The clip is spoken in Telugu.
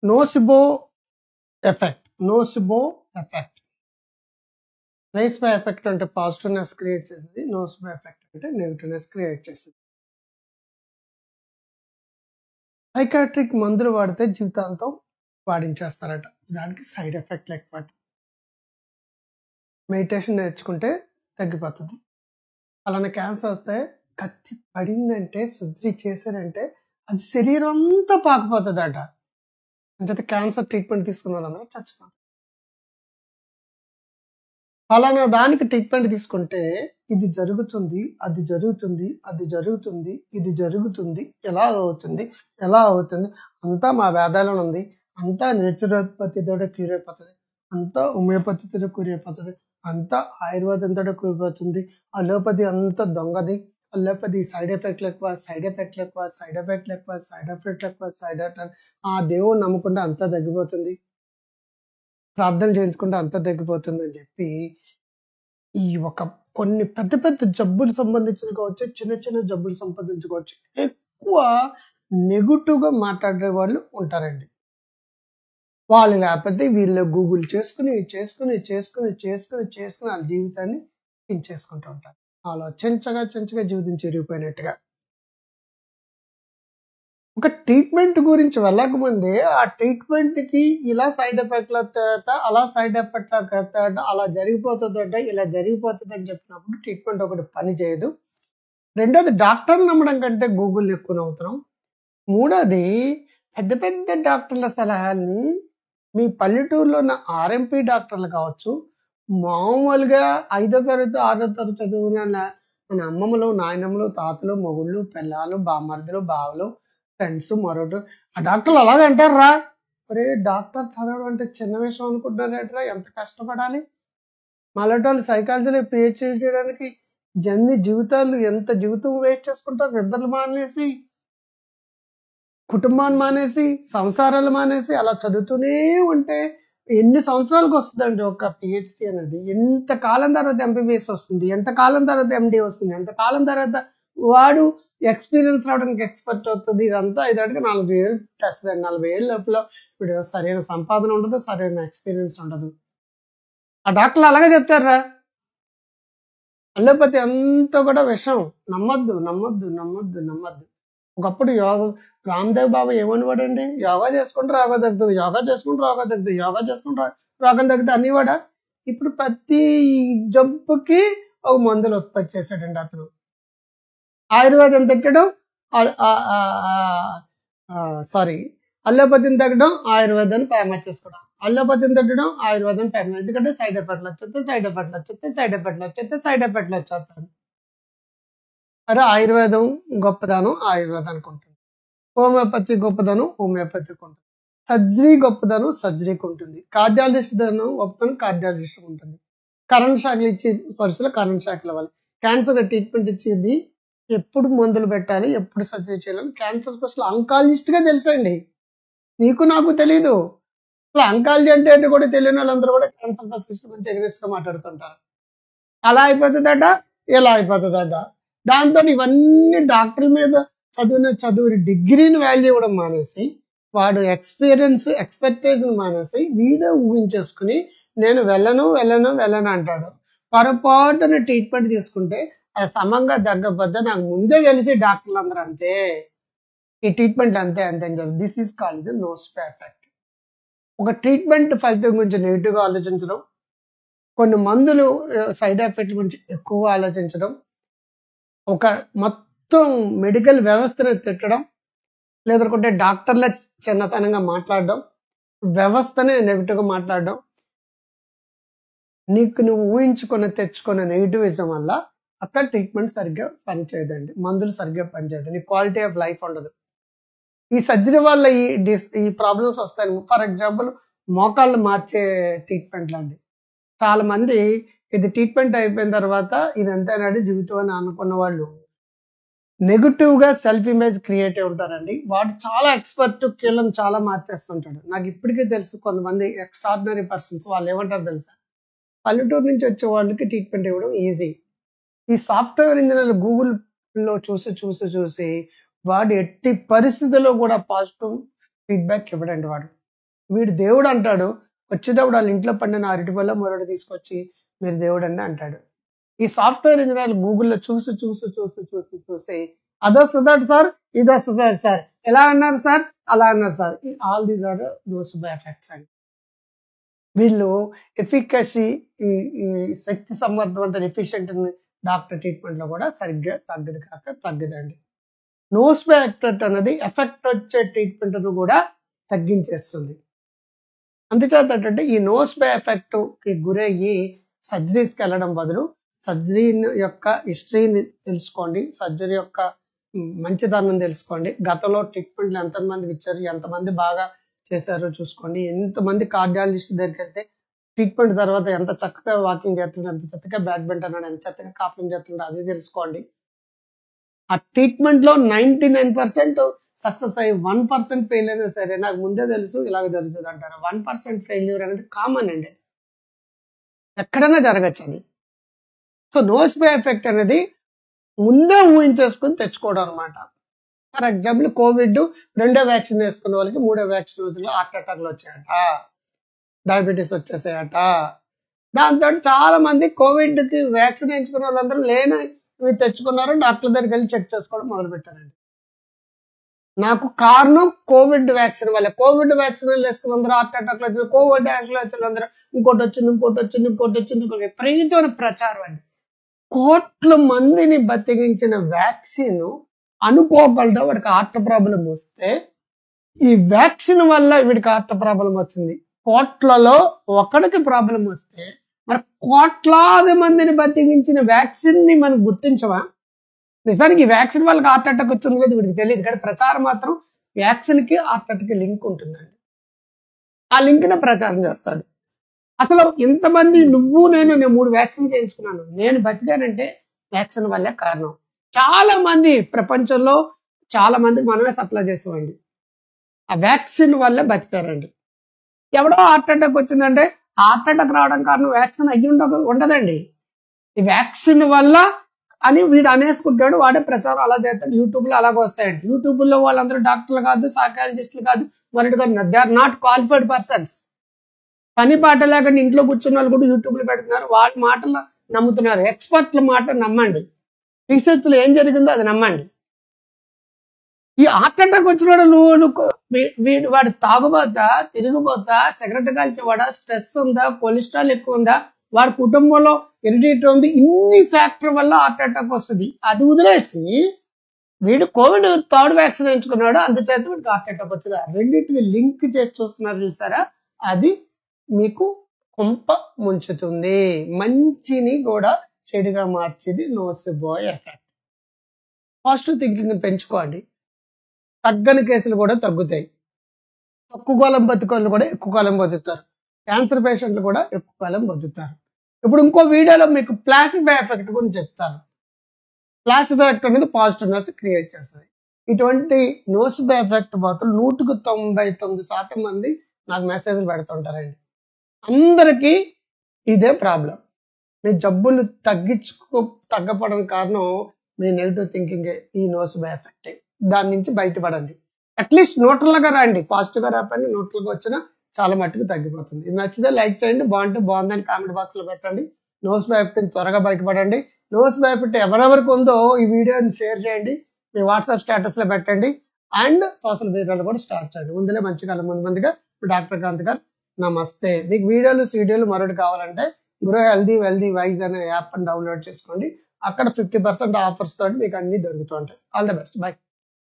Nocebo effect. ప్లేస్బో ఎఫెక్ట్ అంటే పాజిటివ్నెస్ క్రియేట్ చేసేది, నోసిబో ఎఫెక్ట్ అంటే నెగిటివ్నెస్ క్రియేట్ చేసేది. సైకాట్రిక్ మందులు వాడితే జీవితాంతం వాడించేస్తారట, దానికి సైడ్ ఎఫెక్ట్ ఎక్కువ. మెడిటేషన్ నేర్చుకుంటే తగ్గిపోతుంది. అలానే క్యాన్సర్ వస్తే కత్తి పడిందంటే, సర్జరీ చేశారంటే అది శరీరం అంతా పాకపోతుందట. అంటే క్యాన్సర్ ట్రీట్మెంట్ తీసుకున్న వాళ్ళందరూ చచ్చిపోతారు. ఫలానా దానికి ట్రీట్మెంట్ తీసుకుంటే ఇది జరుగుతుంది, అది జరుగుతుంది, అది జరుగుతుంది, ఇది జరుగుతుంది, ఎలా అవుతుంది, అంతా మా వేదాలలో ఉంది, అంతా నేచురోపతితో క్యూర్ అయిపోతుంది, అంతా హోమియోపతితో క్యూర్ అయిపోతుంది, అంతా ఆయుర్వేదంతో కూలిపోతుంది, అలోపతి అంతా దొంగది, అలోపతి సైడ్ ఎఫెక్ట్లు ఎక్కువ, ఆ దేవుడు నమ్ముకుంటే అంతా తగ్గిపోతుంది, ప్రార్థన చేయించుకుంటే అంతా తగ్గిపోతుంది అని చెప్పి ఈ ఒక కొన్ని పెద్ద పెద్ద జబ్బులు సంబంధించిన కావచ్చు, చిన్న చిన్న జబ్బులు సంబంధించుకోవచ్చు, ఎక్కువ నెగిటివ్ గా మాట్లాడే వాళ్ళు ఉంటారండి. వాళ్ళు లేకపోతే వీళ్ళు గూగుల్ చేసుకుని వాళ్ళ జీవితాన్ని పెంచేసుకుంటూ ఉంటారు. అలా చెంచగా జీవితం చెరిగిపోయినట్టుగా. ఒక ట్రీట్మెంట్ గురించి వెళ్ళకముందే ఆ ట్రీట్మెంట్ కి ఇలా సైడ్ ఎఫెక్ట్ల తర్వాత అలా సైడ్ ఎఫెక్ట్ల తర్వాత అలా జరిగిపోతుందంట, ఇలా జరిగిపోతుంది అని చెప్పినప్పుడు ట్రీట్మెంట్ ఒకటి పని చేయదు. రెండోది డాక్టర్ నమ్మడం కంటే గూగుల్ ఎక్కువ నమ్ముతున్నాం. మూడోది పెద్ద పెద్ద డాక్టర్ల సలహాల్ని మీ పల్లెటూరులో ఉన్న ఆర్ఎంపీ డాక్టర్లు కావచ్చు, మామూలుగా 5వ తరగతి 6వ తరగతి చదివిన మన అమ్మమ్మలు, నాయనమ్మలు, తాతలు, మొగుళ్ళు, పిల్లలు, బామ్మర్దులు, బావలు, ఫ్రెండ్స్, మరొకటి ఆ డాక్టర్లు అలాగే అంటారా? అరే డాక్టర్ చదవడం అంటే చిన్న విషయం అనుకుంటున్నారేట్రా, ఎంత కష్టపడాలి. మళ్ళీ సైకాలజీలో పిహెచ్డీ చేయడానికి జీవితాలు ఎంత జీవితం వేస్ట్ చేసుకుంటారు. నిద్రలు మానేసి, కుటుంబాన్ని మానేసి, సంసారాలు మానేసి అలా చదువుతూనే ఉంటే ఎన్ని సంవత్సరాలకు వస్తుందండి ఒక పిహెచ్డీ అనేది? ఎంత కాలం తర్వాత ఎంబీబీఎస్ వస్తుంది, ఎంత కాలం తర్వాత ఎండి వస్తుంది, ఎంత కాలం తర్వాత వాడు ఎక్స్పీరియన్స్ రావడానికి ఎక్స్పర్ట్ అవుతుంది. ఇదంతా ఇదానికి 40 ఏళ్ళు తెస్తుంది. 40 ఏళ్ళ లోపల ఇప్పుడు సరైన సంపాదన ఉండదు, సరైన ఎక్స్పీరియన్స్ ఉండదు. ఆ డాక్టర్లు అలాగే చెప్తారా? అల్లోపతి అంతా కూడా విషం. నమ్మద్దు. ఒకప్పుడు యోగం రామ్దేవ్ బాబా ఏమనివాడండి? యోగా చేసుకుంటే రోగం తగ్గుతుంది, యోగా చేసుకుంటే రోగం తగ్గుతుంది అనేవాడా? ఇప్పుడు ప్రతి జబ్బుకి ఒక మందులు ఉత్పత్తి చేశాడండి అతను. ఆయుర్వేదం తిట్టడం, అల్లోపతిని తగ్గడం, ఆయుర్వేదాన్ని ఫేమస్ చేసుకోవడం, అల్లోపతిని తగ్గడం, ఆయుర్వేదాన్ని ఫేమస్. ఎందుకంటే సైడ్ ఎఫెక్ట్లు వచ్చేస్తాయి. అరే ఆయుర్వేదం గొప్పదనం ఆయుర్వేదానికి ఉంటుంది, హోమియోపతి గొప్పదనం హోమియోపతికి ఉంటుంది, సర్జరీ గొప్పదనం సర్జరీకి ఉంటుంది, కార్డియాలజిస్ట్ దనం గొప్పదనం కార్డియాలజిస్ట్ ఉంటుంది, కరెంట్ షాక్లు ఇచ్చే పరిస్థితుల్లో కరెంట్ షాక్లు ఇవ్వాలి, క్యాన్సర్ ట్రీట్మెంట్ ఇచ్చేది ఎప్పుడు మందులు పెట్టాలి, ఎప్పుడు సర్జరీ చేయాలి, క్యాన్సర్ స్పెషల్ అంకాలజిస్ట్ గా తెలుసండి. నీకు నాకు తెలీదు. అసలు అంకాలజీ అంటే కూడా తెలియని వాళ్ళందరూ కూడా క్యాన్సర్ స్పెషలిస్ట్ గురించి ఎగ్రెస్ట్ గా మాట్లాడుతుంటారు. అలా అయిపోతుందట, ఇలా అయిపోతుందట. దాంతో ఇవన్నీ డాక్టర్ల మీద చదువు డిగ్రీని వాల్యూ ఇవ్వడం మానేసి, వాడు ఎక్స్పెక్టేజ్ మానేసి వీడే ఊహించేసుకుని నేను వెళ్ళను అంటాడు. పొరపాటున ట్రీట్మెంట్ తీసుకుంటే అది సమంగా తగ్గకపోతే నాకు ముందే తెలిసి డాక్టర్లు అందరూ అంతే, ఈ ట్రీట్మెంట్ అంతే అని చెప్పి this is called nocebo effect. ఒక ట్రీట్మెంట్ ఫలితం గురించి నెగిటివ్ గా ఆలోచించడం, కొన్ని మందులు సైడ్ ఎఫెక్ట్ గురించి ఎక్కువగా ఆలోచించడం, ఒక మొత్తం మెడికల్ వ్యవస్థను తిట్టడం, లేదంటే డాక్టర్ల చిన్నతనంగా మాట్లాడడం, వ్యవస్థనే నెగిటివ్ గా మాట్లాడడం, నీకు నువ్వు ఊహించుకొని తెచ్చుకున్న నెగిటివిజం వల్ల అక్కడ ట్రీట్మెంట్ సరిగ్గా పనిచేయదండి, మందులు సరిగ్గా పనిచేయదు, నీ క్వాలిటీ ఆఫ్ లైఫ్ ఉండదు. ఈ సర్జరీ వల్ల ఈ ప్రాబ్లమ్స్ వస్తాయి. ఫర్ ఎగ్జాంపుల్ మోకాళ్ళు మార్చే ట్రీట్మెంట్ లాంటి చాలా మంది ఇది ట్రీట్మెంట్ అయిపోయిన తర్వాత ఇది ఎంతైనాడు జీవితం అని అనుకున్న వాళ్ళు నెగిటివ్ గా సెల్ఫ్ ఇమేజ్ క్రియేట్ అయి ఉంటారండి. వాడు చాలా ఎక్స్పర్ట్, కీళ్ళని చాలా మార్చేస్తుంటాడు. నాకు ఇప్పటికే తెలుసు కొంతమంది ఎక్స్ట్రాడినరీ పర్సన్స్. వాళ్ళు ఏమంటారు తెలుసా? పల్లెటూరు నుంచి వచ్చే వాళ్ళకి ట్రీట్మెంట్ ఇవ్వడం ఈజీ. ఈ సాఫ్ట్వేర్ ఇంజనీర్లు గూగుల్ లో చూసి వాడు ఎట్టి పరిస్థితుల్లో కూడా పాజిటివ్ ఫీడ్బ్యాక్ ఇవ్వడండి. వాడు వీడు దేవుడు అంటాడు. వచ్చేటప్పుడు వాళ్ళ ఇంట్లో పండిన అరటిపళ్ళో మరొకటి తీసుకొచ్చి మీరు దేవుడు అండి అంటాడు. ఈ సాఫ్ట్వేర్ ఇంజనీర్లు గూగుల్లో చూసి అదొస్తుందట సార్, ఇదొస్తుందట సార్, ఎలా అన్నారు సార్, అలా అన్నారు sir. All these are nocebo effects అండి. వీళ్ళు ఎఫికసీ ఈ ఈ శక్తి సమర్థవంతమైన ఎఫిషియెంట్ డాక్టర్ ట్రీట్మెంట్ లో కూడా సరిగ్గా తగ్గదండి. నోసిబో ఎఫెక్ట్ అనేది ఎఫెక్ట్ వచ్చే ట్రీట్మెంట్ ను కూడా తగ్గించేస్తుంది. అందుచేత ఏంటంటే ఈ నోసిబో ఎఫెక్ట్ కి గురయ్యి సర్జరీస్కి వెళ్ళడం బదులు సర్జరీ యొక్క హిస్టరీని తెలుసుకోండి, సర్జరీ యొక్క మంచిదనం తెలుసుకోండి, గతంలో ట్రీట్మెంట్లు ఎంతమందికి ఇచ్చారు, ఎంతమంది బాగా చేశారో చూసుకోండి, ఎంతమంది కార్డియాలజిస్ట్ దగ్గరికి వెళ్తే ట్రీట్మెంట్ తర్వాత ఎంత చక్కగా వాకింగ్ చేస్తున్నాడు, ఎంత చక్కగా బ్యాడ్మింటన్ అన్నాడు, ఎంత చక్కగా కాఫింగ్ చేస్తున్నాడు అది తెలుసుకోండి. ఆ ట్రీట్మెంట్ లో 99% సక్సెస్ అయ్యి 1% ఫెయిల్ అయినా సరే నాకు ముందే తెలుసు ఇలాగ జరుగుతుంది అంటారు. 1% ఫెయిల్యూర్ అనేది కామన్ అండి, ఎక్కడైనా జరగచ్చు అది. సో నోసిబో ఎఫెక్ట్ అనేది ముందే ఊహించేసుకుని తెచ్చుకోవడం అనమాట. ఫర్ ఎగ్జాంపుల్ కోవిడ్ 2వ వ్యాక్సిన్ వేసుకున్న వాళ్ళకి 3వ వ్యాక్సిన్ రోజుల్లో హార్ట్ అటాక్లు వచ్చాయట, డయాబెటీస్ వచ్చేసాయట. దాంతో చాలా మంది కోవిడ్ కి వ్యాక్సిన్ వేయించుకున్న వాళ్ళందరూ లేనివి తెచ్చుకున్నారు, డాక్టర్ దగ్గరికి వెళ్ళి చెక్ చేసుకోవడం మొదలు పెట్టారండి. నాకు కారణం కోవిడ్ వ్యాక్సిన్ వల్ల. కోవిడ్ వ్యాక్సిన్ వేసుకున్న అందరూ హార్ట్ అటాక్లు వచ్చింది, కోవిడ్ వ్యాక్సిన్ వచ్చిన అందరూ ఇంకోటి వచ్చింది విపరీతమైన ప్రచారం అండి. కోట్ల మందిని బతికించిన వ్యాక్సిన్ అనుకోగలదా వాడికి హార్ట్ ప్రాబ్లం వస్తే, ఈ వ్యాక్సిన్ వల్ల వీడికి హార్ట్ ప్రాబ్లం వచ్చింది. కోట్లలో ఒకడికి ప్రాబ్లం వస్తే మరి కోట్లాది మందిని బతికించిన వ్యాక్సిన్ ని మనం గుర్తించవా? నిజానికి ఈ వ్యాక్సిన్ వాళ్ళకి హార్ట్ అటాక్ వచ్చింది కదా వీడికి తెలియదు, కానీ ప్రచారం మాత్రం వ్యాక్సిన్ కి హార్ట్ అటాక్ లింక్ ఉంటుందండి. ఆ లింక్ ని ప్రచారం చేస్తాడు. అసలు ఇంతమంది నువ్వు నేను 3 వ్యాక్సిన్స్ చేయించుకున్నాను, నేను బతికానంటే వ్యాక్సిన్ వల్లే కారణం. చాలా మంది ప్రపంచంలో చాలా మందికి మనమే సప్లై చేసామండి, ఆ వ్యాక్సిన్ వల్లే బతికారండి. ఎవడో హార్ట్ అటాక్ వచ్చిందంటే హార్ట్ అటాక్ రావడం కారణం వ్యాక్సిన్ అయ్యి ఉండదండి, ఈ వ్యాక్సిన్ వల్ల అని వీడు అనేసుకుంటాడు, వాడే ప్రచారం అలా చేస్తాడు. యూట్యూబ్ లో అలాగే వస్తాయండి. యూట్యూబ్ లో వాళ్ళందరూ డాక్టర్లు కాదు, సైకాలజిస్టులు కాదు, మరొకటి కాదు, they are not qualified persons. పని పాట లేకుండా ఇంట్లో కూర్చున్న వాళ్ళు కూడా యూట్యూబ్ లో పెడుతున్నారు, వాళ్ళ మాటలు నమ్ముతున్నారు. ఎక్స్పర్ట్ల మాట నమ్మండి, రీసెర్చ్ లో ఏం జరిగిందో అది నమ్మండి. ఈ హార్ట్ అటాక్ వచ్చిన వాడు తాగుబోతా, తిరిగిపోతా, సిగరెట్ కాల్చేవాడా, స్ట్రెస్ ఉందా, కొలెస్ట్రాల్ ఎక్కువ ఉందా, వాడి కుటుంబంలో హెరిడిటీ ఉంది, ఇన్ని ఫ్యాక్టర్ వల్ల హార్ట్ అటాక్ వస్తుంది. అది వదిలేసి వీడు కోవిడ్ 3rd వ్యాక్సిన్ ఎంచుకున్నాడు, అందుచేత వీడికి హార్ట్ అటాక్ వచ్చింది. రెండింటిని లింక్ చేసి చూస్తున్నారు చూసారా, అది మీకు కుంప ముంచుతుంది. మంచిని కూడా చెడుగా మార్చేది నోసిబో ఎఫెక్ట్. పాజిటివ్ థింకింగ్ పెంచుకోండి, తగ్గని కేసులు కూడా తగ్గుతాయి. తక్కువ కాలం బతుకోళ్ళు కూడా ఎక్కువ కాలం బతుకుతారు, క్యాన్సర్ పేషెంట్లు కూడా ఎక్కువ కాలం బతుకుతారు. ఇప్పుడు ఇంకో వీడియోలో మీకు ప్లాసిబో ఎఫెక్ట్ గురించి చెప్తాను. ప్లాసిబో ఎఫెక్ట్ అనేది పాజిటివ్నెస్ క్రియేట్ చేస్తుంది. ఇటువంటి నోసిబో ఎఫెక్ట్ బాతులు 199% మంది నాకు మెసేజ్లు పెడుతుంటారండి. అందరికీ ఇదే ప్రాబ్లం. మీ జబ్బులు తగ్గపడడం కారణం మీ నెగిటివ్ థింకింగ్, ఈ నోసిబో ఎఫెక్ట్. దాని నుంచి బయటపడండి. అట్లీస్ట్ న్యూట్రల్ గా రండి, పాజిటివ్ గా రాపండి, న్యూట్రల్ గా వచ్చినా చాలా మట్టుకు తగ్గిపోతుంది. ఇది నచ్చితే లైక్ చేయండి, బాగుందని కామెంట్ బాక్స్ లో పెట్టండి. నోసిబో ఎఫెక్ట్ త్వరగా బయటపడండి. నోసిబో ఎఫెక్ట్ ఎవరెవరికి ఉందో ఈ వీడియోని షేర్ చేయండి, మీ వాట్సాప్ స్టేటస్ లో పెట్టండి, అండ్ సోషల్ మీడియాలో కూడా స్టార్ట్ చేయండి. ముందులే మంచిగా ముందుగా డాక్టర్ కాంత్ గారు నమస్తే. మీకు వీడియోలు మరొకటి కావాలంటే గ్రో హెల్దీ వెల్దీ వైజ్ అనే యాప్ డౌన్లోడ్ చేసుకోండి. అక్కడ 50% ఆఫర్స్ తోటి మీకు అన్ని దొరుకుతూ ఉంటాయి. All the best, by.